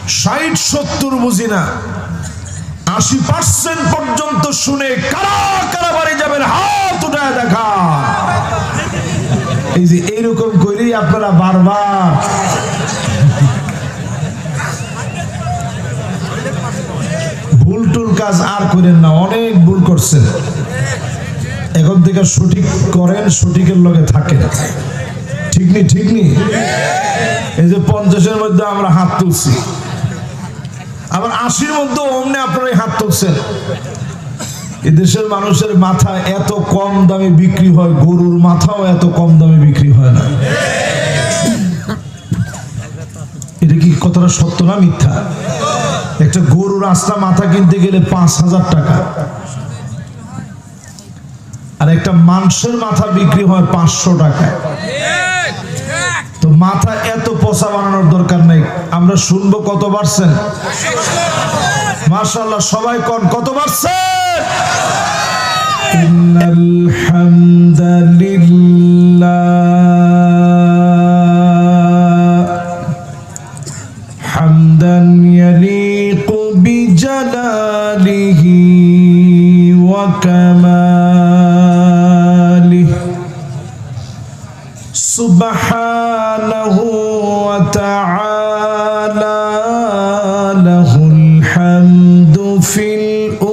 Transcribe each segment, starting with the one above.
60-70 বুঝি না, 80% পর্যন্ত শুনে কারা কারা বাড়ি যাবেন হাত উঠায় দেখা। এই যে এইরকম করেই আপনারা বারবার ভুল টুল কাজ আর করেন না, অনেক ভুল করছেন। এখন থেকে সঠিক করেন, সঠিকের লগে থাকেন। ঠিক নি? ঠিক নি? এই যে 50-এর মধ্যে আমরা হাত তুলছি, আবার 80-র মধ্যে অমনে আপনারা হাত তুলছেন। এদেশের মানুষের মাথা এত কম দামে বিক্রি হয়, গরুর মাথাও এত কম দামে বিক্রি হয় না। এটা কি কথাটা সত্য না মিথ্যা? একটা গরুর আস্তা মাথা কিনতে গেলে 5,000 টাকা, আর একটা মাংসের মাথা বিক্রি হয় 500 টাকা। তো মাথা এত পচা বানানোর দরকার নেই। আমরা শুনবো কত বাড়ছেন? মাশাআল্লাহ, সবাই কোন কত বাড়ছেন? ইন্নাল হামদালিল্লাহ হামদান ইয়ালিকু বিজালালিহি ওয়া কামালিহি সুবহানাহু ওয়া তাআলা লাহুল হামদু ফিল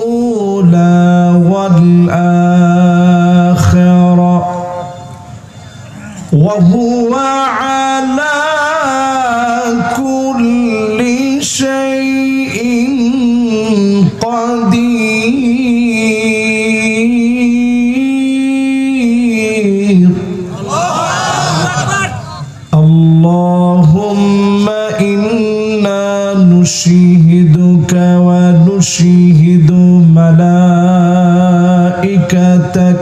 উলা ওয়াল আখিরা ওয়া হুয়া আলা কুল্লি শাইইন কাদির। আল্লাহুম্মা ইন্না নুশহিদুকা ওয়া নুশহিদু মালাইকাতাক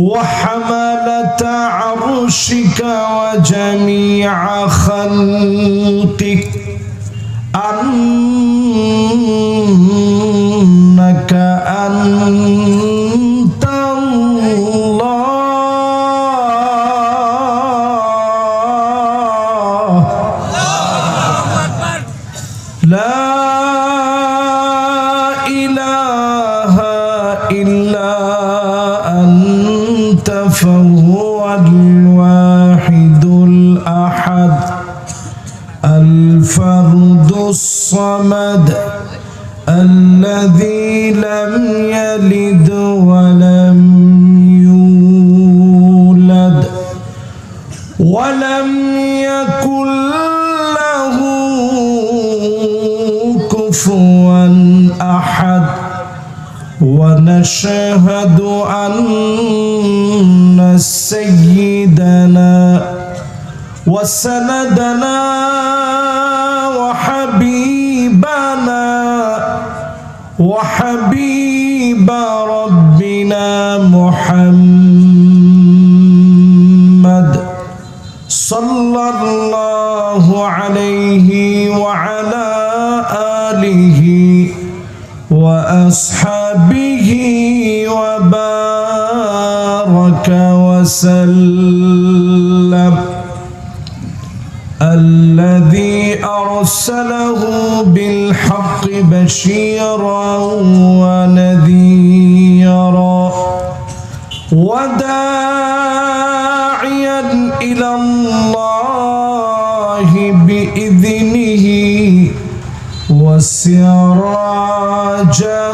ওয়া হামালাতা আরশিকা ওয়া জামিআ খালকিক আন্নাকা لا إله إلا أنت فهو الواحد الأحد الفرد الصمد الذي لم يلد ولم يولد ولم يكن له كفوا أحد ونشهد أن سيدنا وسندنا وحبيب ربنا محمد صلى الله عليه وعلى آله وأصحابه وبارك وسلم الذي أرسله بالحق بشيرا ونذيرا وداعيا إلى الله بإذنه وسراجا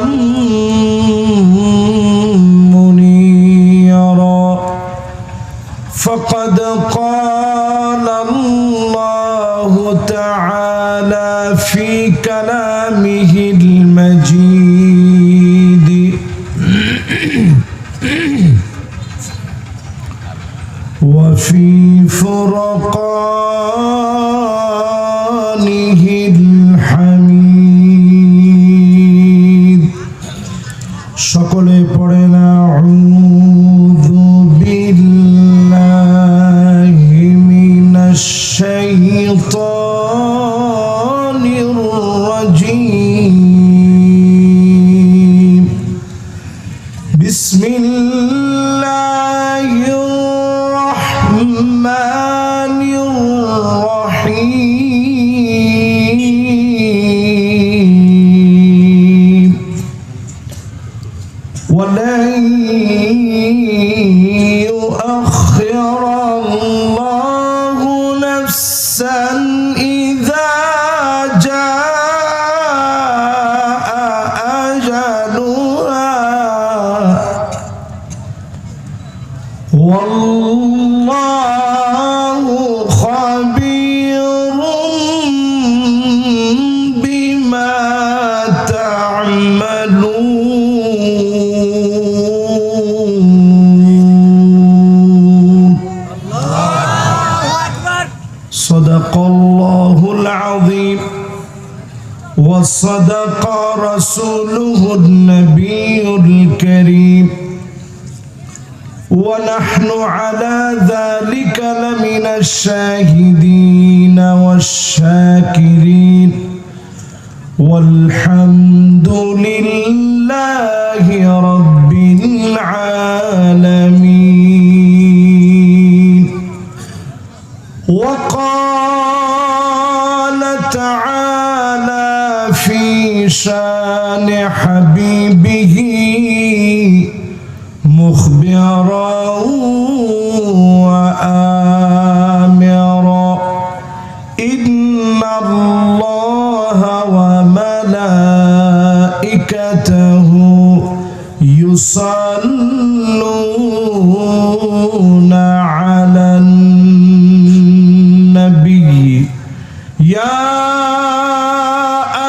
منيرا فقد قال الله تعالى في كلامه المجيد وفي فرقانه الحميد সকলে পড়েন আউযু বিল্লাহি মিনাশ শাইতানির রাজীম العظيم وصدق رسوله النبي الكريم ونحن على ذلك لمن الشاهدين والشاكرين والحمد لله رب العالمين. وقال تعالى في شان حبيبه مخبرا وآمرا إن الله وملائكته يصلون على النبي يا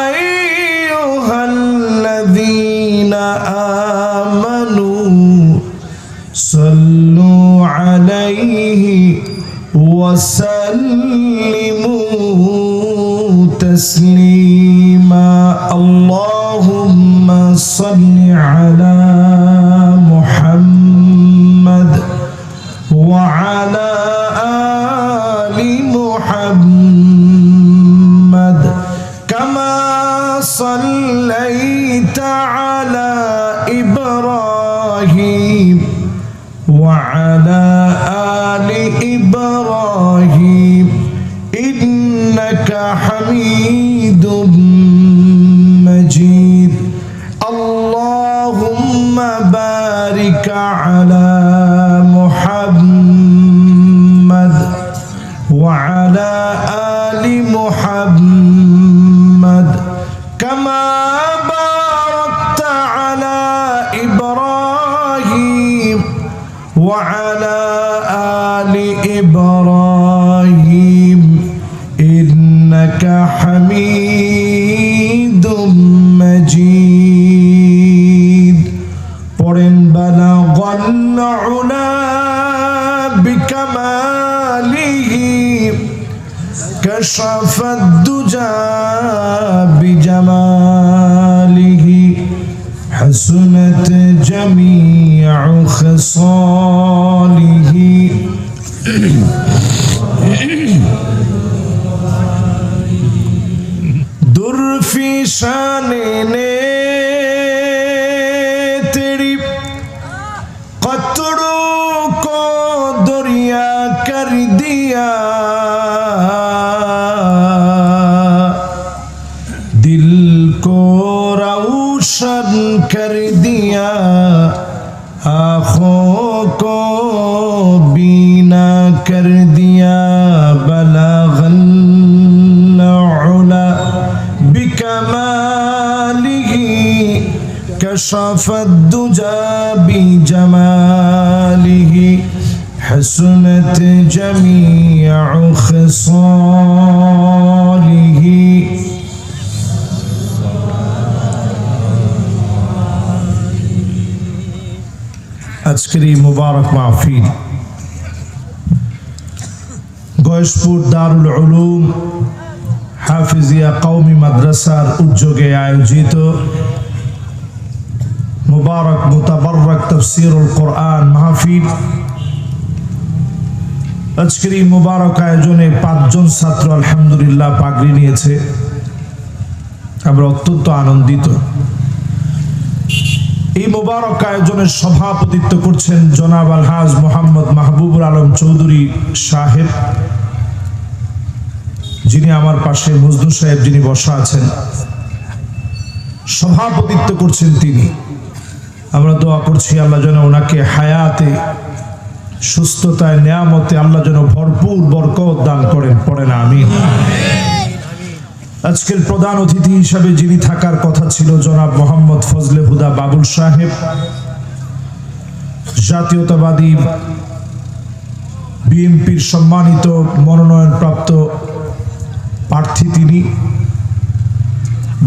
أيها الذين آمنوا صلوا عليه وسلموا تسليما. اللهم صل على محمد وعلى آل محمد كما صليت على إبراهيم وعلى آل إبراهيم إنك حميد مجيد. اللهم بارك على محمد وعلى آل محمد كما باركت على إبراهيم وعلى آل إبراهيم إنك حميد مجيد. قرن بلغ العلا بكماله كشف الدجى بجماله حسنت جميع خصاله در في शान ने तेरी कतरों को दरिया कर दिया दिल को रोशन कर दिया आँखों को बीना कर दिया बलगल उला बिकमालिह कशफ الدجى بجماله حسنت جميع خصاله. আজকের এই মুবারক মাহফিল গয়েশপুর দারুল উলুম হাফিজিয়া কওমি মাদ্রাসার উদ্যোগে আয়োজিত মুবারক মুতাবারক তাফসীরুল কোরআন মাহফিল। আজকের এই মুবারক আয়োজনে 5 জন ছাত্র আলহামদুলিল্লাহ পাগড়ি নিয়েছে। আমরা অত্যন্ত আনন্দিত। এই মুবারক আয়োজনের সভাপতিত্ব করছেন জনাব আলহাজ মোহাম্মদ মাহবুবুল আলম চৌধুরী সাহেব, যিনি আমার পাশে মজনু সাহেব যিনি বসা আছেন, সভাপতিত্ব করছেন তিনি। আমরা দোয়া করছি আল্লাহ যেন ওনাকে হায়াতে সুস্থতায় নিয়ামতে আল্লাহ যেন ভরপুর বরকত দান করেন, পড়েন আমিন। আজকের প্রধান অতিথি হিসাবে যিনি থাকার কথা ছিল জনাব মোহাম্মদ ফজলে হুদা বাবুল সাহেব, জাতীয়তাবাদী বিএনপির সম্মানিত মনোনয়নপ্রাপ্ত প্রার্থী। তিনি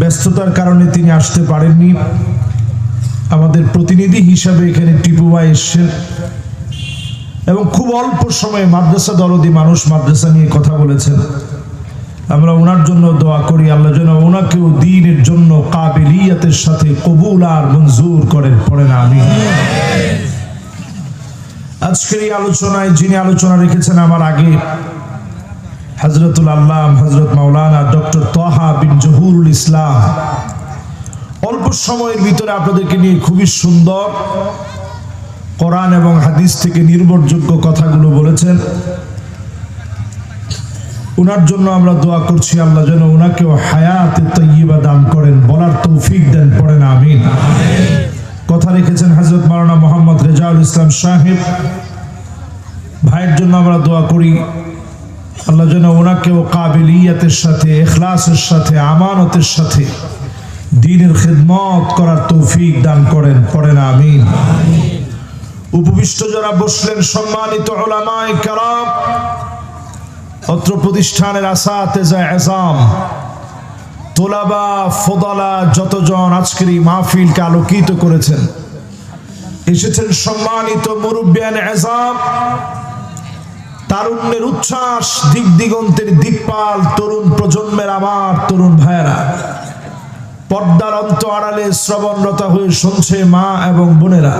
ব্যস্ততার কারণে তিনি আসতে পারেননি। আমাদের প্রতিনিধি হিসাবে এখানে টিপু ভাই এসেছেন এবং খুব অল্প সময়ে মাদ্রাসা দরদি মানুষ মাদ্রাসা নিয়ে কথা বলেছেন। আমরা ওনার জন্য দোয়া মহব্বতের সাথে কবুল আর মঞ্জুর করেন, পড়েন আমিন। আজকের এই আলোচনায় যিনি আলোচনা রেখেছেন আমার আগে, হযরতুল আল্লাম হযরত মাওলানা ডক্টর তাহা বিন জহুরুল ইসলাম, অল্প সময়ের ভিতরে আপনাদেরকে নিয়ে খুবই সুন্দর কোরআন এবং হাদিস থেকে নির্ভরযোগ্য কথাগুলো বলেছেন। উনার জন্য আমরা দোয়া করছি, আল্লাহ যেন উনাকেও হায়াতে তাইয়্যিবা দান করেন, বলার তৌফিক দেন, পড়েন আমিন। কথা রেখেছেন হযরত মাওলানা মোহাম্মদ রেজাউল ইসলাম সাহেব ভাইয়ের জন্য আমরা দোয়া করি, আল্লাহ যেন ওনাকেও কাবিলিয়াতের সাথে, ইখলাসের সাথে, আমানতের সাথে দ্বীনের খিদমত করার তৌফিক দান করেন, পড়েন আমিন। উপবিষ্ট যারা বসলেন সম্মানিত উলামায়ে কেরাম, অত্র প্রতিষ্ঠানের আসাতেজা এজাম, তোলাবা ফোদালা যতজন আজকের এই মাহফিলকে আলোকিত করেছেন, এসেছেন সম্মানিত মুরব্বিয়ান এজাম, তারুণ্যের উচ্ছ্বাস, দিক দিগন্তের দিকপাল তরুণ প্রজন্মের আমার তরুণ ভাইয়েরা, পর্দার অন্ত আড়ালে শ্রবণরত হয়ে শুনছে মা এবং বোনেরা,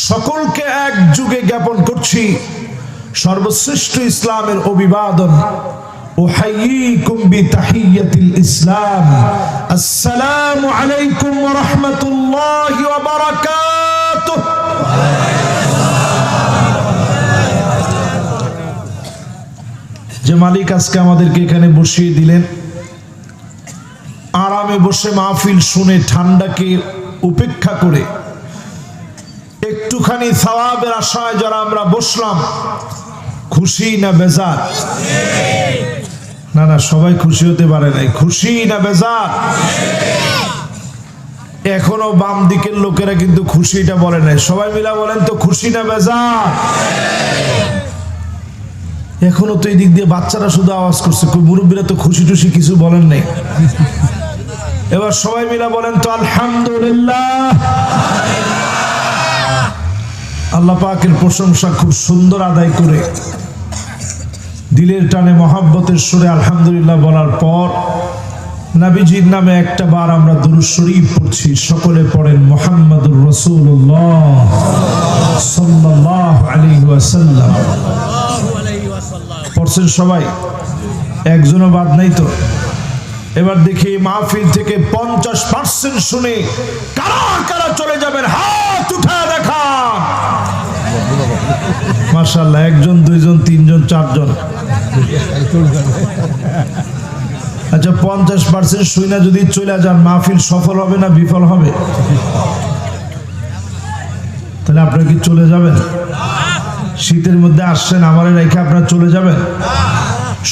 সকলকে এক যুগে জ্ঞাপন করছি সর্বশ্রেষ্ঠ ইসলামের অভিবাদন, উহাইয়িকুম বিতাহিয়্যাতিল ইসলাম, আসসালামু আলাইকুম ওয়া রাহমাতুল্লাহি ওয়া বারাকাতুহু। যে মালিক আজকে আমাদেরকে এখানে বসিয়ে দিলেন, আরামে বসে মাহফিল শুনে ঠান্ডাকে উপেক্ষা করে একটুখানি সওয়াবের আশায় যারা আমরা বসলাম, খুশি না বেজার? না না, সবাই খুশি হতে পারে নাই। খুশি না বেজার? এখনো বাম দিকের লোকেরা কিন্তু খুশিটা বলে নাই। সবাই মিলা বলেন তো, খুশি না বেজার? এখনো তো এই দিক দিয়ে বাচ্চারা শুধু আওয়াজ করছে, মুরব্বীরা তো খুশি টুশি কিছু বলেন নাই। এবার সবাই মিলা বলেন তো আলহামদুলিল্লাহ। আল্লাহ পাকের প্রশংসা খুব সুন্দর আদায় করে দিলের টানে মহাব্বতের সুরে আলহামদুলিল্লাহ বলার পর নবীজির নামে একটা বার আমরা দুরূদ শরীফ পড়ছি। সকলে পড়েন মুহাম্মাদুর রাসূলুল্লাহ সাল্লাল্লাহু আলাইহি ওয়াসাল্লাম। পড়ছেন সবাই? একজনও বাদ নাই তো? এবার দেখি মাহফিল থেকে 50% শুনে কারা কারা চলে যাবেন, হাত উঠায় দেখান। মাশাআল্লাহ, একজন, দুইজন, তিনজন, চারজন। আচ্ছা, 50% শুনে যদি চলে যান, মাহফিল সফল হবে না বিফল হবে? তাহলে আপনারা কি চলে যাবেন? শীতের মধ্যে আসছেন, আমারে রেখে আপনারা চলে যাবেন?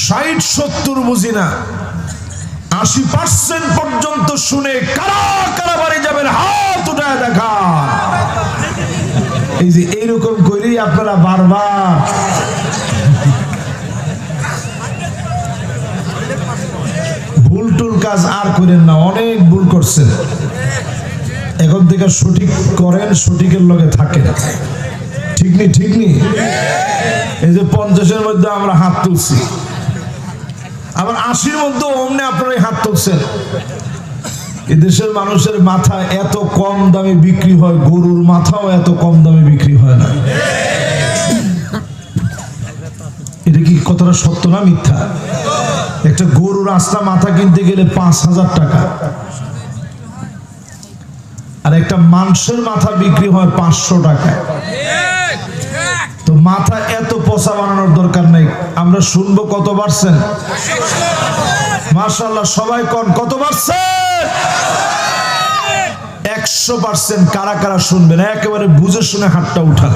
60-70 বুঝি না, 80% পর্যন্ত শুনে কারা কারা বাড়ি যাবেন, হাত উঠায় দেখা। এই যে এইরকম করেই আপনারা বারবার ভুল টুল কাজ আর করেন না, অনেক ভুল করছেন। এখন থেকে সঠিক করেন, সঠিকের লগে থাকেন। ঠিক নি? ঠিক নি? এই যে 50-এর মধ্যে আমরা হাত তুলছি, আবার 80-র মধ্যে অমনে আপনারা হাত তুলছেন। এদেশের মানুষের মাথা এত কম দামে বিক্রি হয়, গরুর মাথাও এত কম দামে বিক্রি হয় না। এটা কি কথাটা সত্য না মিথ্যা? একটা গরুর আস্তা মাথা কিনতে গেলে 5,000 টাকা, আর একটা মাংসের মাথা বিক্রি হয় 500 টাকা। তো মাথা এত পচা বানানোর দরকার নেই। আমরা শুনবো কত বাড়ছেন? মাশাআল্লাহ, সবাই কোন কত বাড়ছে? 100%। কারা কারা শুনবেন? একেবারে বুঝে শুনে হাতটা উঠান।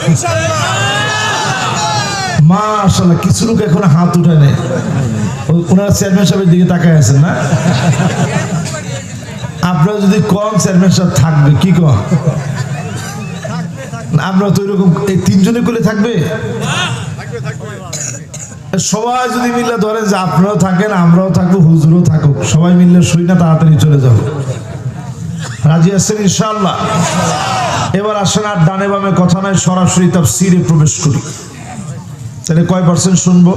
মাশাআল্লাহ, কিছু লোক এখন হাত উঠায় নাই। ওনারা চেয়ারম্যান সাহেবের দিকে তাকায় আছেন না? আপনারা যদি কম, চেয়ারম্যান সাহেব থাকবে কি কম? আমরা তো এরকম এই 3 জনে কোলে থাকবে। সবাই যদি মিলে ধরেন যে আপনারাও থাকেন, আমরাও থাকবো, হুজুরও থাকুক, সবাই মিললে শুই না, তাড়াতাড়ি চলে যাব। রাজি আছেন ইনশাআল্লাহ? এবার আসেন, আর ডানে বামে কথা নয়, সরাসরি তাফসীরে প্রবেশ করি। তাহলে কয় পার্সেন্ট শুনবো?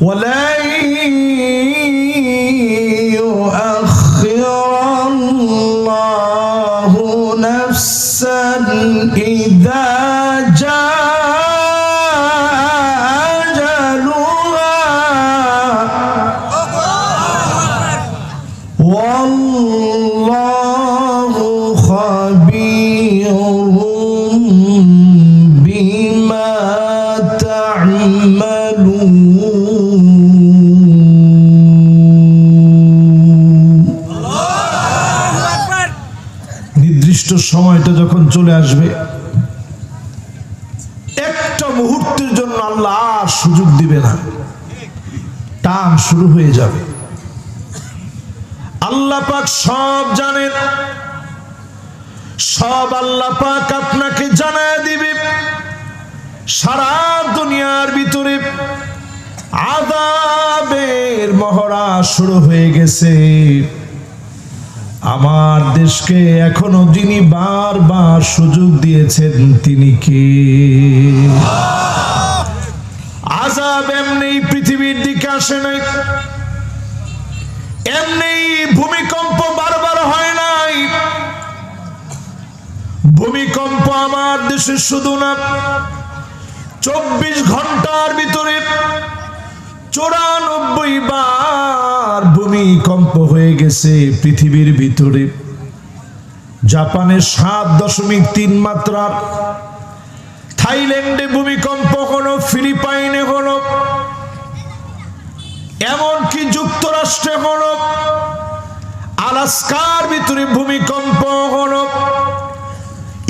ওয়ালাই ইউআখিরু সময়টা যখন চলে আসবে, একটা মুহূর্তের জন্য আল্লাহ আর সুযোগ দিবে না, টান শুরু হয়ে যাবে। আল্লাহ পাক সব জানেন, সব আল্লাহ পাক আপনাকে জানায় দিবে। সারা দুনিয়ার ভিতরে আযাবের মহড়া শুরু হয়ে গেছে। আমার দেশকে এখনো যিনি বারবার সুযোগ দিয়েছেন তিনি কে? আযাব এমনি পৃথিবীর দিকে আসে নাই, এমনি ভূমিকম্প বারবার হয় নাই। ভূমিকম্প আমার দেশে শুধু না, 24 ঘন্টার ভিতরে 94 বার ভূমিকম্প হয়ে গেছে পৃথিবীর ভিতরে। জাপানে 7.3 মাত্রার, থাইল্যান্ডে ভূমিকম্প হলো, ফিলিপাইনে হলো, এমনকি যুক্তরাষ্ট্রে হলো, আলাস্কার ভিতরে ভূমিকম্প হলো,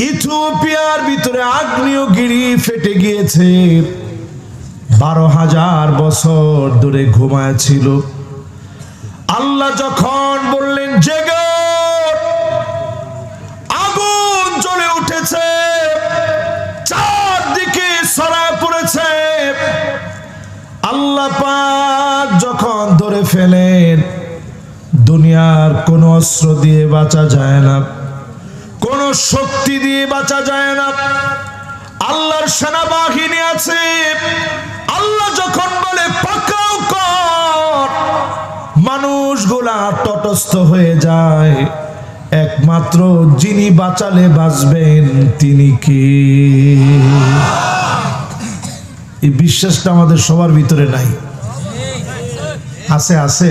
ইথিওপিয়ার ভিতরে আগ্নেয়গিরি ফেটে গিয়েছে। 12,000 বছর ধরে ঘুমাচ্ছিল। আল্লাহ যখন বললেন জেগে, আগুন জ্বলে উঠেছে, চারদিকে ছড়ায় পড়েছে। আল্লাহ পাক যখন ধরে ফেলেন, দুনিয়ার কোন অস্ত্র দিয়ে বাঁচা যায় না, কোন শক্তি দিয়ে বাঁচা যায় না। আল্লাহর সেনাবাহিনী আছে। আল্লাহ যখন বলে পাকড়াও কর, মানুষগুলা তটস্থ হয়ে যায়। একমাত্র যিনি বাঁচালে বাঁচবেন তিনি কে? এই বিশ্বাসটা আমাদের সবার ভিতরে নাই। আছে আছে।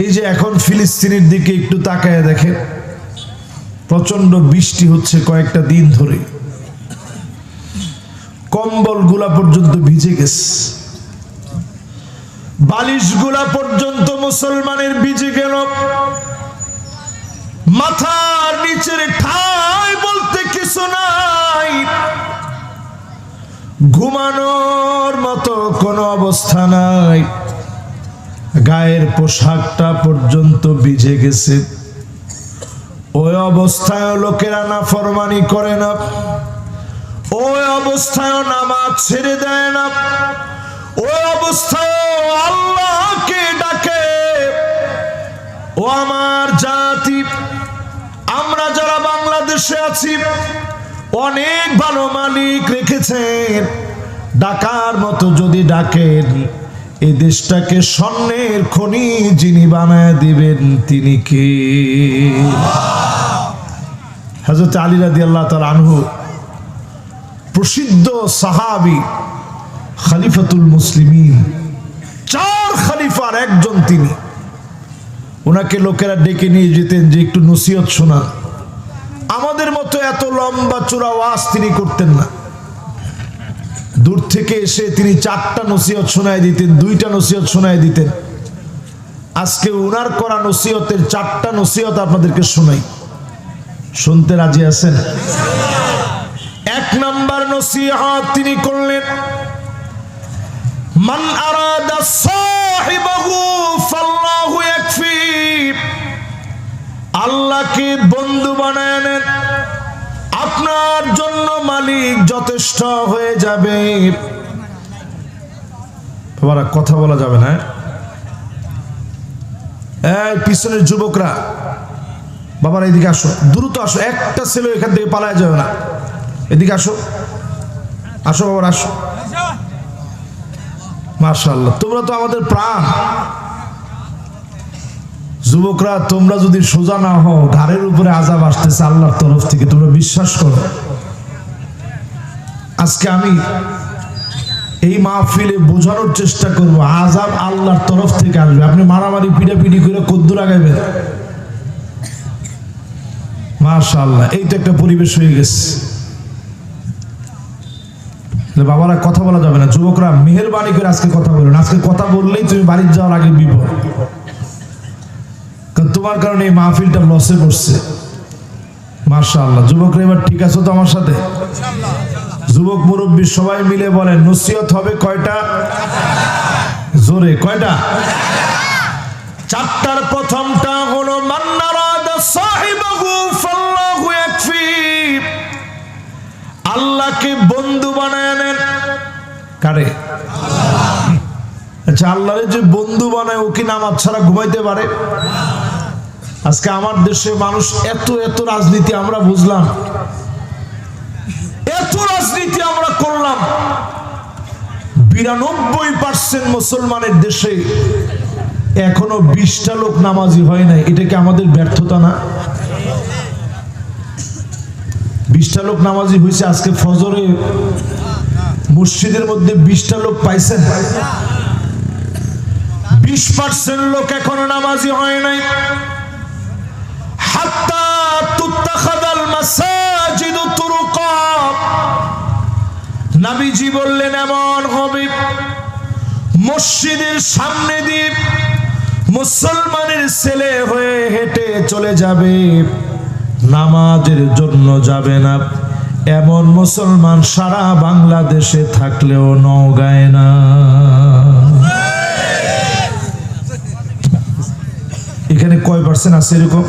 এই যে এখন ফিলিস্তিনের দিকে একটু তাকায় দেখেন, প্রচন্ড বৃষ্টি হচ্ছে কয়েকটা দিন ধরে, কম্বল গুলা পর্যন্ত ভিজে গেছে, বালিশ গুলা পর্যন্ত মুসলমানের ভিজে গেল। মাথার নিচের ঠাঁই বলতে কিছু নাই, ঘুমানোর মতো কোনো অবস্থা নাই। গায়ের পোশাকটা পর্যন্ত ভিজে গেছে। ওই অবস্থায় লোকেরা নাফরমানি করে না, ওই অবস্থায় নামাজ ছেড়ে দেয় না, ওই অবস্থায় আল্লাহকে ডাকে। ও আমার জাতি, আমরা যারা বাংলাদেশে আছি, অনেক ভালো মালিক রেখেছেন। ডাকার মতো যদি ডাকেন, এই দেশটাকে স্বর্ণের খনি যিনি বানায় দিবেন তিনি কে? হযরত আলী রাদিয়াল্লাহু তাআলা আনহু, প্রসিদ্ধ সাহাবী, খলিফাতুল মুসলিমিন, 4 খলিফার একজন তিনি। ওনাকে লোকেরা ডেকে নিয়ে যেতেন যে একটু নসিহত শোনান। আমাদের মতো এত লম্বা চূড়া ওয়াজ তিনি করতেন না। দূর থেকে এসে তিনি 4টা নসিহত শোনায় দিতেন, 2টা নসিহত শোনায় দিতেন। আজকে উনার করা নসিহতের 4টা নসিহত আপনাদেরকে শোনাই। শুনতে রাজি আছেন? 1 নাম্বার নসিহত তিনি করলেন, মান আরাদা সাহিবাহু ফাল্লাহু ইয়াকফি। আল্লাহকে বন্ধু বানায় নেন, আপনার জন্য মালিক যথেষ্ট হয়ে যাবে। বাবারা কথা বলা যাবে না। এই পিছনের যুবকরা, বাবারা এদিকে আসো, দ্রুত আসো, একটা ছেলে এখান থেকে পালায় যাবে না। এদিকে আসো, আসো বাবারা আসো। মাশাআল্লাহ, তোমরা তো আমাদের প্রাণ। যুবকরা, তোমরা যদি সোজা না হও, ঘাড়ের উপরে আযাব আসতেছে আল্লাহর তরফ থেকে, তোমরা বিশ্বাস করো। আজকে আমি এই মাহফিলে বোঝানোর চেষ্টা করব, আযাব আল্লাহর তরফ থেকে আসবে। আপনি মারামারি পিটাপিটি করে কদ্দুর আগাইবেন। মাশাআল্লাহ, এই তো একটা পরিবেশ হয়ে গেছে। বাবারা কথা বলা যাবে না। যুবকরা মেহেরবানি করে আজকে কথা বলুন। আজকে কথা বললেই তুমি বাড়ি যাওয়ার আগে বিপদ, কারণ তোমার কারণে এই মাহফিলটা লসে পড়ছে। মাশাআল্লাহ। যুবকরা এবার ঠিক আছে তো আমার সাথে? যুবক মুরব্বী সবাই মিলে বলেন নসিহত হবে কয়টা? জোরে কয়টা? চারটার প্রথমটা হলো মান নারাদা সাহিবাহু ফাল্লাহু ইয়াকফি। আল্লাহকে বন্ধু বানায় নেন। কারে? আচ্ছা, আল্লাহরে যে বন্ধু বানায় ও কি নামাজ ছাড়া ঘুমাইতে পারে? আজকে আমার দেশে মানুষ এত এত রাজনীতি আমরা বুঝলাম, এত রাজনীতি আমরা করলাম, 92% মুসলমানের দেশে এখনো 20টা লোক নামাজি হয় নাই। এটা কি আমাদের ব্যর্থতা না? 20টা লোক নামাজি হয়েছে। আজকে ফজরে মসজিদের মধ্যে 20টা লোক পাইছেন? 20% লোক এখনো নামাজি হয় নাই। হাত্তা তুত্তাখাদাল মাসাজিদু তুরুকা। নবীজি বললেন এমন হবে মসজিদের সামনে দিয়ে মুসলমানের ছেলে হয়ে হেঁটে চলে যাবে, নামাজের জন্য যাবে না। এমন মুসলমান সারা বাংলাদেশে থাকলেও নওগাঁয় না। এখানে কয় পার্সেন্ট আছে এরকম?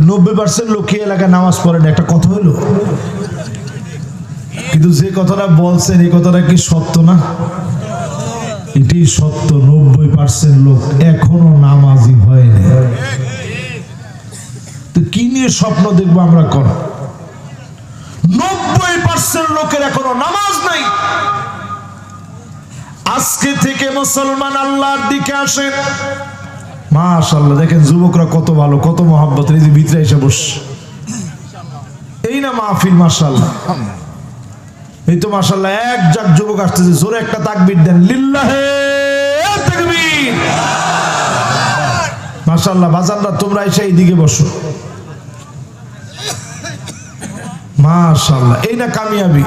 90% লোক এলাকায় নামাজ পড়ে না। একটা কথা হলো, কিন্তু যে কথাটা বলছেন এই কথাটা কি সত্য না? এটি সত্য। 90% লোক এখনো নামাজি হয়নি। তো কি নিয়ে স্বপ্ন দেখবো আমরা? কোন 90% লোকের এখনো নামাজ নাই। আজকে থেকে মুসলমান আল্লাহর দিকে আসেন। মাশাআল্লাহ, দেখেন যুবকরা কত ভালো, কত মহব্বত। এই যে ভিতরে এসে বস, এই না মাহফিল? মাশাআল্লাহ, এই তো মাশাআল্লাহ। এক জাক যুবক আসতেছে, জোরে একটা তাকবীর দেন, লিল্লাহে তাকবীর। মাশাআল্লাহ। বাজানরা তোমরা এসে এইদিকে বসো। মাশাআল্লাহ, এই না কামিয়াবি?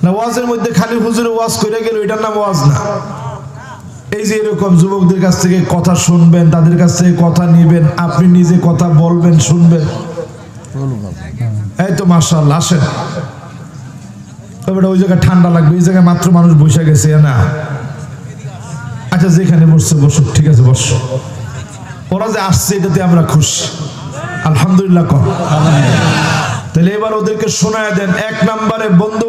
না ওয়াজের মধ্যে খালি হুজুরে ওয়াজ করে গেল, এটার নাম ওয়াজ না। এই যে এরকম যুবকদের কাছ থেকে কথা শুনবেন, তাদের কাছ থেকে কথা নিবেন, আপনি নিজে কথা বলবেন, শুনবেন। এই তো মাশাআল্লাহ। আসেন। ওই জায়গায় ঠান্ডা লাগবে, এই জায়গায় মাত্র মানুষ বসে গেছে না? আচ্ছা, যেখানে বসছে বসুক, ঠিক আছে বসো। ওরা যে আসছে এটাতে আমরা খুশি, আলহামদুলিল্লাহ। তাহলে এবার ওদেরকে শোনায় দেন। 1 নম্বরে বন্ধু